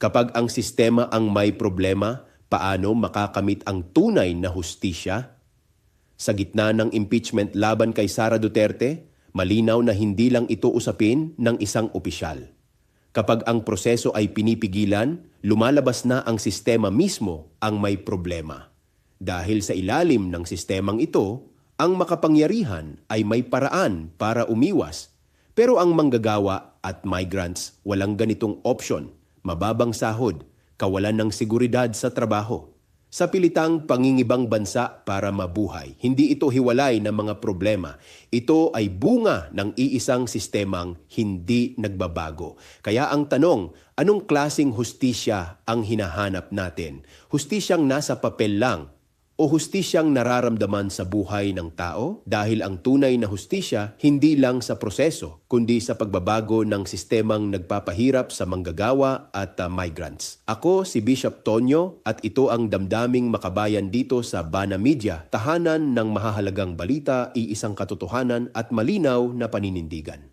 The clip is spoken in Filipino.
Kapag ang sistema ang may problema, paano makakamit ang tunay na hustisya? Sa gitna ng impeachment laban kay Sara Duterte, malinaw na hindi lang ito usapin ng isang opisyal. Kapag ang proseso ay pinipigilan, lumalabas na ang sistema mismo ang may problema. Dahil sa ilalim ng sistemang ito, ang makapangyarihan ay may paraan para umiwas. Pero ang manggagawa at migrants walang ganitong option, mababang sahod, kawalan ng seguridad sa trabaho. Sa pilitang pangingibang bansa para mabuhay, hindi ito hiwalay ng mga problema. Ito ay bunga ng iisang sistemang hindi nagbabago. Kaya ang tanong, anong klaseng hustisya ang hinahanap natin? Hustisyang nasa papel lang o hustisyang nararamdaman sa buhay ng tao? Dahil ang tunay na hustisya hindi lang sa proseso, kundi sa pagbabago ng sistemang nagpapahirap sa manggagawa at migrants. Ako si Bishop Tonyo at ito ang Damdaming Makabayan dito sa Bana Media, tahanan ng mahahalagang balita, iisang katotohanan at malinaw na paninindigan.